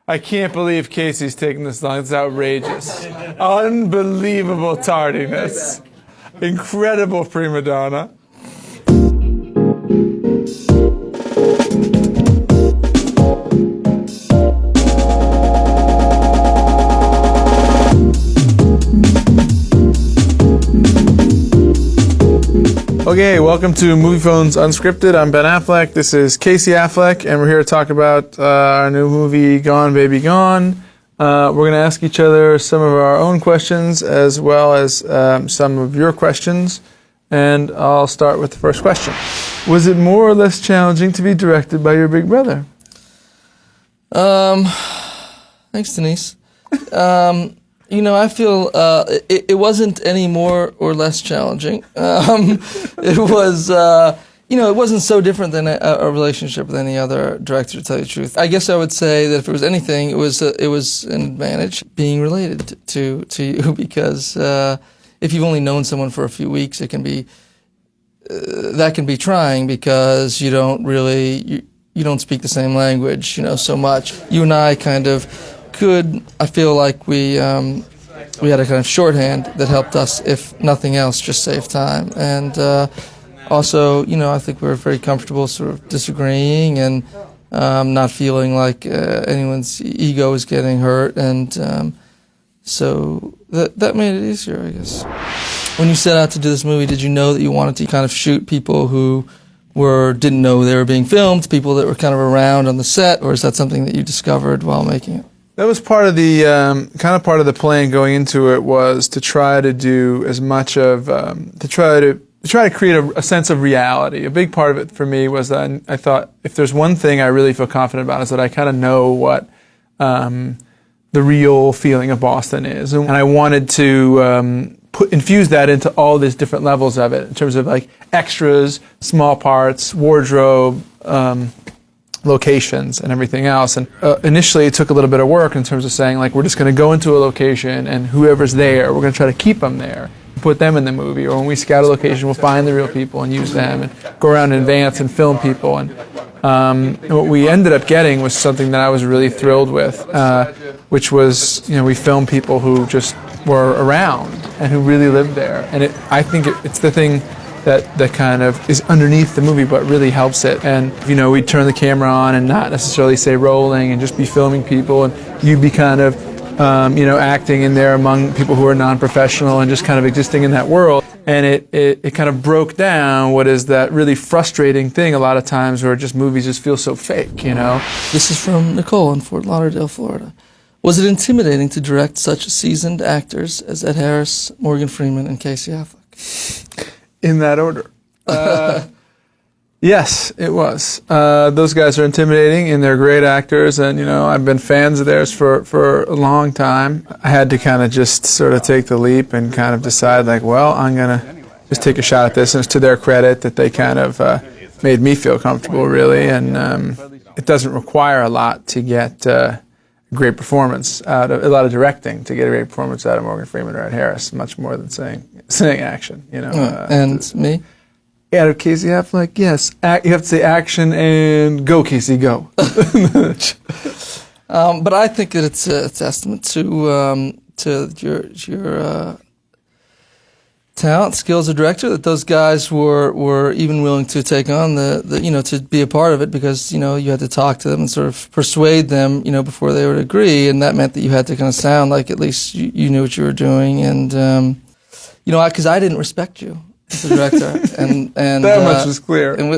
I can't believe Casey's taking this long. It's outrageous. Unbelievable tardiness. Incredible prima donna. Okay, welcome to Moviefone's Unscripted. I'm Ben Affleck. This is Casey Affleck, and we're here to talk about our new movie, Gone Baby Gone. We're going to ask each other some of our own questions as well as some of your questions, and I'll start with the first question. Was it more or less challenging to be directed by your big brother? Thanks, Denise. I feel it wasn't any more or less challenging. It was, it wasn't so different than a relationship with any other director, to tell you the truth. I guess I would say that if it was anything, it was an advantage being related to you, because if you've only known someone for a few weeks, it can be that can be trying, because you don't speak the same language, so much. You and I kind of I feel like we had a kind of shorthand that helped us, if nothing else, just save time. And also, I think we were very comfortable sort of disagreeing and not feeling like anyone's ego was getting hurt. And so that made it easier, I guess. When you set out to do this movie, did you know that you wanted to kind of shoot people who didn't know they were being filmed, people that were kind of around on the set, or is that something that you discovered while making it? That was part of the plan going into it, was to try to do as much of to try to create a sense of reality. A big part of it for me was that I thought, if there's one thing I really feel confident about, is that I kind of know what the real feeling of Boston is, and I wanted to infuse that into all these different levels of it, in terms of like extras, small parts, wardrobe, locations, and everything else. And initially it took a little bit of work in terms of saying, like, we're just going to go into a location, and whoever's there, we're going to try to keep them there, put them in the movie. Or when we scout a location, we'll find the real people and use them, and go around in advance and film people. And what we ended up getting was something that I was really thrilled with, which was, we filmed people who just were around and who really lived there. And I think it's the thing that kind of is underneath the movie, but really helps it. And we'd turn the camera on and not necessarily say rolling, and just be filming people, and you'd be kind of acting in there among people who are non-professional and just kind of existing in that world. And it kind of broke down what is that really frustrating thing a lot of times, where just movies just feel so fake. This is from Nicole in Fort Lauderdale, Florida. Was it intimidating to direct such seasoned actors as Ed Harris, Morgan Freeman, and Casey Affleck? In that order. Yes, it was. Those guys are intimidating, and they're great actors, and I've been fans of theirs for a long time. I had to kind of just sort of take the leap and kind of decide, like, well, I'm going to just take a shot at this. And it's to their credit that they kind of made me feel comfortable, really. And it doesn't require a lot to get a great performance out of, a lot of directing to get a great performance out of Morgan Freeman or Ed Harris, much more than saying action, and me? Out of Casey Affleck, yes. You have to say action and go, Casey, go. But I think that it's a testament to your talent, skills as a director, that those guys were even willing to take on to be a part of it, because you had to talk to them and sort of persuade them before they would agree, and that meant that you had to kind of sound like at least you knew what you were doing. And because I didn't respect you as a director, and that much was clear. And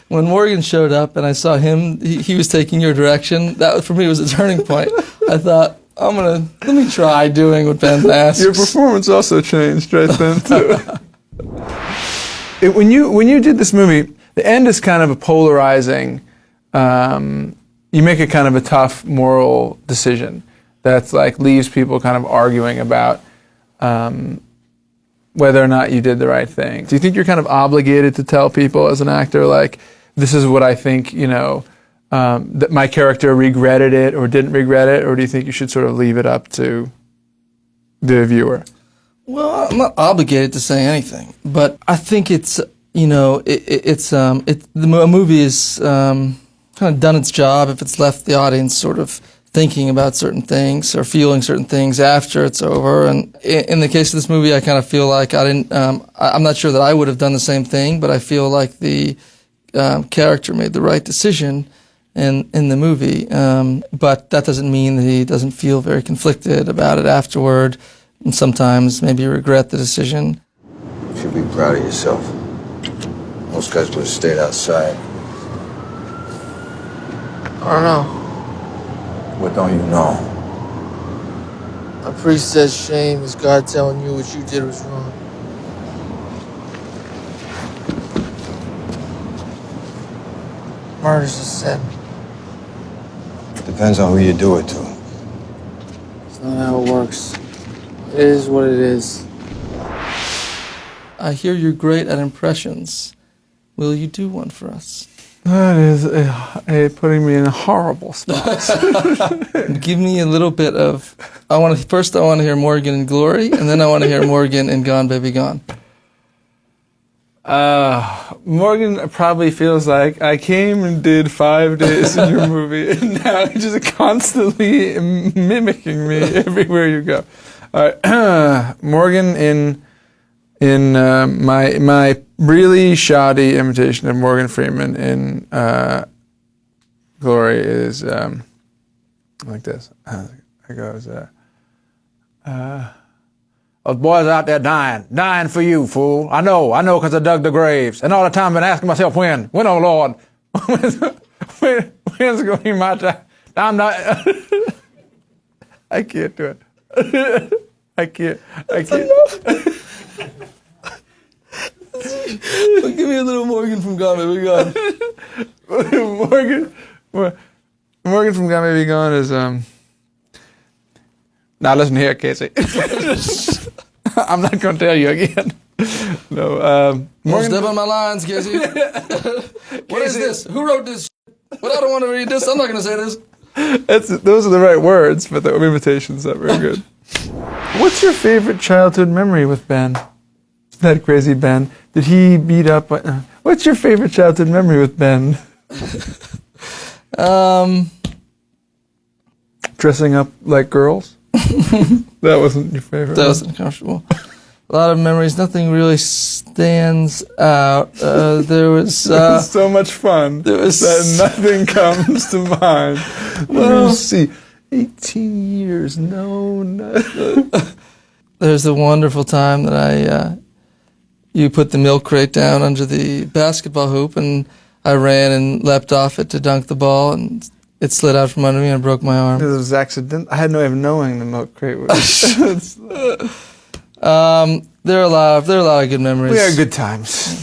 when Morgan showed up and I saw him, he was taking your direction. That for me was a turning point. I thought, let me try doing what Ben asks. Your performance also changed right then too. When you did this movie, the end is kind of a polarizing. You make a kind of a tough moral decision that's like leaves people kind of arguing about whether or not you did the right thing. Do you think you're kind of obligated to tell people as an actor, like, this is what I think, that my character regretted it or didn't regret it, or do you think you should sort of leave it up to the viewer? Well, I'm not obligated to say anything, but I think it's, a movie is, how kind of done its job if it's left the audience sort of thinking about certain things or feeling certain things after it's over. And in the case of this movie, I kind of feel like I didn't. I'm not sure that I would have done the same thing, but I feel like the character made the right decision in the movie. But that doesn't mean that he doesn't feel very conflicted about it afterward, and sometimes maybe regret the decision. You should be proud of yourself. Most guys would have stayed outside. I don't know. What don't you know? A priest says shame is God telling you what you did was wrong. Murder's a sin. Depends on who you do it to. It's not how it works. It is what it is. I hear you're great at impressions. Will you do one for us? That is putting me in a horrible spot. Give me a little bit of. I want to hear Morgan in Glory, and then I want to hear Morgan in Gone Baby Gone. Morgan probably feels like I came and did 5 days in your movie, and now you're just constantly mimicking me everywhere you go. All right, Morgan in my really shoddy imitation of Morgan Freeman in Glory is like this. It goes, those boys out there dying for you, fool. I know, because I dug the graves. And all the time I've been asking myself, when, oh Lord, when's it going to be my time? I'm not, I can't do it. I can't. Well, give me a little Morgan from Gone Baby Gone. Morgan from Gone Baby Gone is, now listen here, Casey. I'm not going to tell you again. No, Morgan, step on my lines, Casey. What is this? Who wrote this? But I don't want to read this. I'm not going to say this. Those are the right words, but the imitation's not very good. What's your favorite childhood memory with Ben? That crazy Ben. Did he beat up? What's your favorite childhood memory with Ben? Dressing up like girls? That wasn't your favorite. That wasn't comfortable. A lot of memories. Nothing really stands out. There was it was so much fun that nothing comes to mind. Well, let's see. 18 years. No. There's a wonderful time that you put the milk crate down under the basketball hoop, and I ran and leapt off it to dunk the ball, and it slid out from under me and broke my arm. It was accident. I had no way of knowing the milk crate was. There are a lot of good memories. We had good times.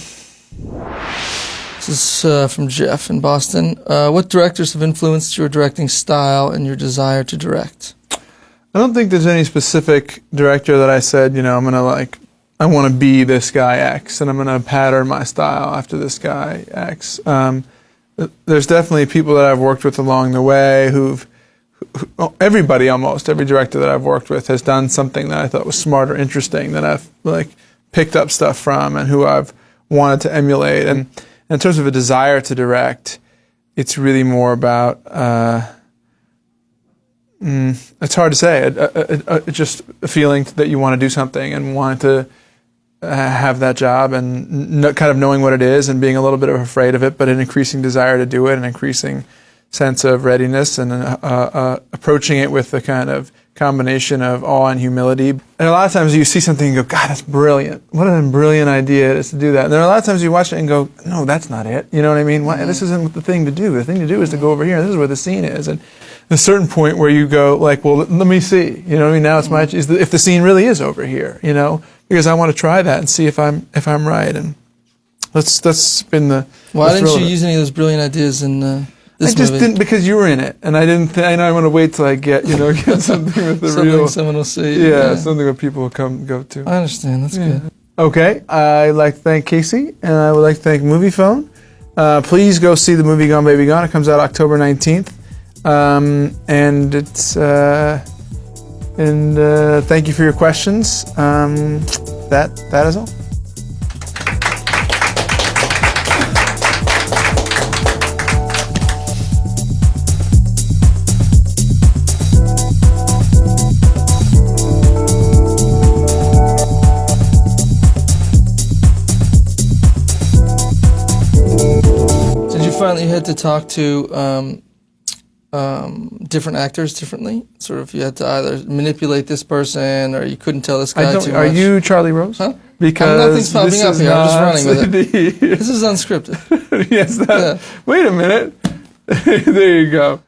This is from Jeff in Boston. What directors have influenced your directing style and your desire to direct? I don't think there's any specific director that I said, I want to be this guy X, and I'm going to pattern my style after this guy X. There's definitely people that I've worked with along the way every director that I've worked with has done something that I thought was smart or interesting that I've picked up stuff from and who I've wanted to emulate. And in terms of a desire to direct, it's really more about, it's hard to say, just a feeling that you want to do something and want to have that job and kind of knowing what it is and being a little bit afraid of it, but an increasing desire to do it, an increasing sense of readiness, and approaching it with a kind of combination of awe and humility. And a lot of times you see something and go, God, that's brilliant. What a brilliant idea it is to do that. And there are a lot of times you watch it and go, no, that's not it. You know what I mean? This isn't the thing to do. The thing to do is to go over here. This is where the scene is. And a certain point where you go well, let me see. You know what I mean? Now it's if the scene really is over here, because I want to try that and see if I'm right. And that's been the. Why didn't you use any of those brilliant ideas in this I just movie? didn't, because you were in it, and I didn't. I want to wait till I get something with the real. Someone will see. Yeah, something that people will go to. I understand. That's good. Okay, I'd like to thank Casey, and I would like to thank Moviefone. Please go see the movie Gone Baby Gone. It comes out October 19th, and it's thank you for your questions. That is all. found that you had to talk to different actors differently? Sort of, you had to either manipulate this person, or you couldn't tell this guy too much. Are you Charlie Rose? Huh? Because nothing's popping up here. I'm just running with it. it. This is unscripted. Yes. Wait a minute. There you go.